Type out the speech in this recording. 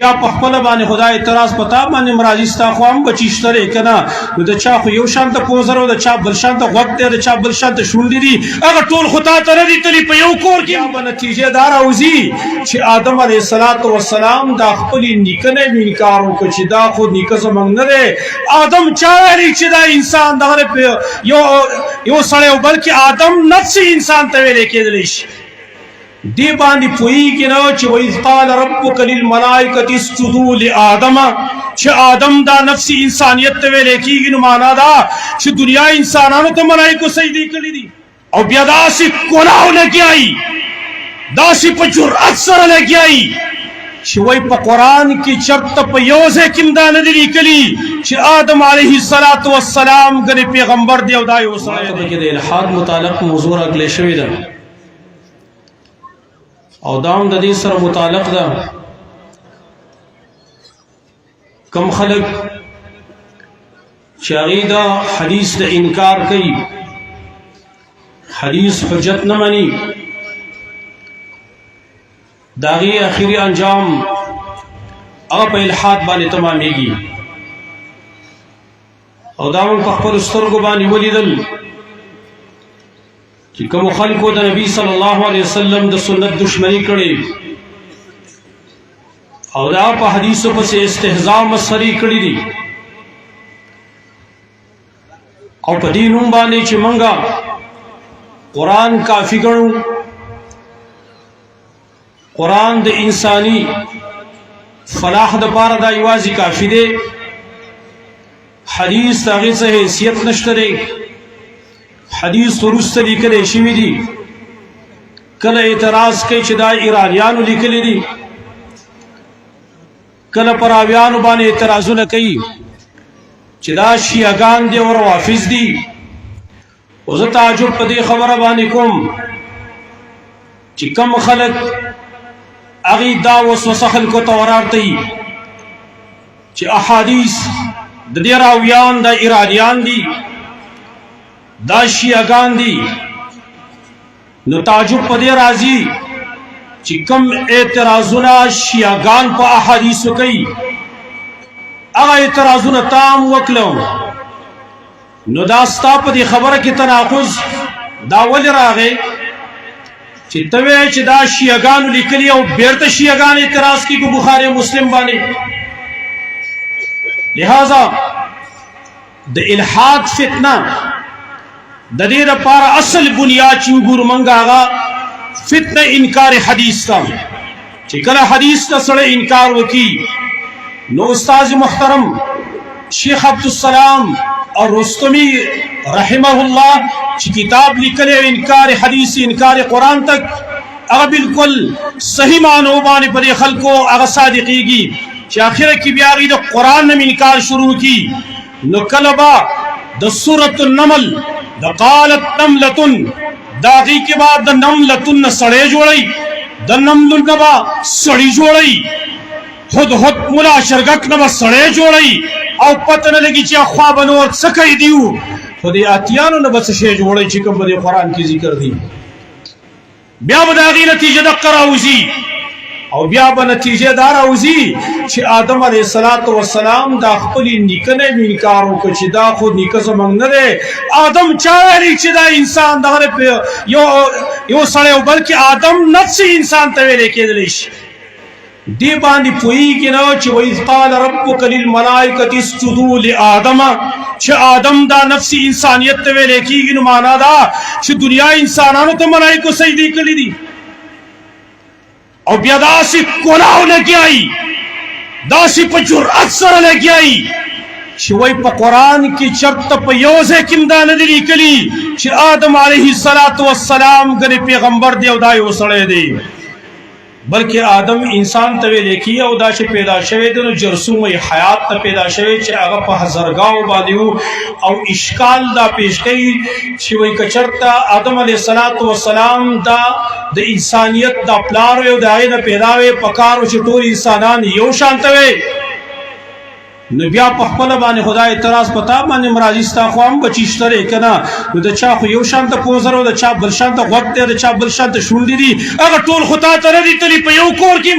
یا په خپل باندې خدای اعتراض پتا باندې مرادي ستا خو هم بچیشتره کنه نو د چا خو یو شان ته پوزرو د چا بل شان ته غوږ دی د چا بل شان ته شونډې دي هغه ټول خدا ته ردی تلی په یو کور کې به نتیجه دار اوزي چې آدم علیه السلام دا خپل نیکنه انکار وکړي چې دا خو نیکه زمنګ نه دی آدم چا ویلي چې دا انسان دغه یو سړی بلکې آدم نفسي انسان ته ویل کېدلی شي دی باندې پوهیږي نو چې وإذ قال ربک للملائکة اسجدوا لآدم چې آدم دا نفسي انسانیت ته ویل کېږي نو معنا دا چې دنیا انسانانو ته ملائکو سجدي کړي دي او بیا داسې ګناه لګیایي داسې په جرأت سره لګیایي چې وایي په قرآن کې چرته په یو ځای کې دا نه دي لیکلي چې آدم علیه السلام ګنې پیغمبر دی او دا یو سړی دی د الحاد متعلق موضوع راغلی شوې ده او دام د دې سره متعلق ده کم خلق چې هغې دا حدیث د انکار کوي حدیث حجت نه مني د هغې اخري انجام هغه په الحاد باندې تمامیږي او دا موږ په خپلو سترګو باندې ولیدل چې کوم خلکو د نبی صلی الله علیه وسلم د سنت دشمنی کړي او دا په حدیثو پسې استهزاء مسخري کړي دي او په دې نوم باندې چې منګه قرآن کافي ګڼو قرآن د انساني فلاح د پاره دا یوازې کافي دی حدیث د هغې څه حیثیت نشته دی حدیث وروسته لیکلی شوي دي کله اعتراض کوي چې دا ایرانیانو لیکلي دي کله پر راویانو باندې اعتراضونه کوي چې دا شیعهګان دي او روافض دي او زه تعجب په دې خبره باندې کوم چې کم خلک هغې دا وسوسه خلکو ته ورارتئ چې احادیث د دې راویان د ایرانیان دي دا شیعهګان دي نو تعجب په دې راځي چې کم اعتراضونه شیعهګان په احادیثو کوي هغه اعتراضونه تام وکړو نو دا ستا په دې خبره کې تناقض دا ولې راغی چې ته وایې چې دا شیعهګانو لیکلي او بیرته شیعهګان اعتراض کوي په بخاري مسلم باندې لہذا د الحاد فتنه د دې لپاره اصل بنیاد چې وګورو موږ هغه فتنه انکار حدیث ته چې کله حدیث ته سړی انکار وکړي نو استاد محترم شیخ عبدالسلام اور رستمی رحمه الله چې کتاب لیکلی انکار حدیث انکار قرآن تک هغه بالکل صحیح معنو باندې په دې خلکو هغه صادقېږي چې آخره کې بیا هغې د قرآن نه انکار شروع کړي نو کله به د سورة النمل د قالت نملتن داغی کے بعد د نملتن سڑے جوڑی د نملن نبا سڑی جوڑی خود ملا شرگک نبا سڑے جوڑی او پتہ نہ لگی چیا خواب نور سکئی دیو خود آتیانو نبا سشے جوڑی چکم بدے قرآن کی ذکر دی بیا بداغی نتیجہ دقر آوزی او بیا به نتیجه دار اوزي چې آدم علیه السلام دا خپل نیکنه انکار وکړي چې دا خو نیکه زمنګ نه دی آدم چا ویلي چې دا انسان دغه یو سړی بلکې آدم نفسي انسان ته ویل کېدلی شي دی باندې پوهیږي نو چې وإذ قال ربک للملائکة اسجدوا لآدم چې آدم دا نفسي انسانیت ته ویل کېږي نو معنا دا چې دنیا انسانانو ته ملائکو سجدي کړي دي او بیا داسې ګناه لګیایي داسې په جرأت سره لګیایي چې وایي په قرآن کې چرته په یو ځای کې دا نه دي لیکلي چې آدم علیه السلام ګنې پیغمبر دی او دا یو سړی دی بلکې آدم انسان ته ویل کېږي او دا چې پیدا شوی دی نو جرثومه حیات ته پیدا شوی چې هغه په هزارګاو باندې او اشکال دا پیش کوي چې وایي که چرته آدم علیه السلام دا د انسانیت دا پلار وي او د هغې نه پیدا وي پکار و چې ټول انسانان یو شان ته وي نو بیا په خپله باندې خدای اعتراض په تا باندې مرادي ستا خو هم بچیشتره که نه نو د چا خو یو شان ته پوزر او د چا بل شان ته غوږ دی د چا بل شان ته شونډې دي هغه ټول خو تا ته ردي تلي په یو کور کې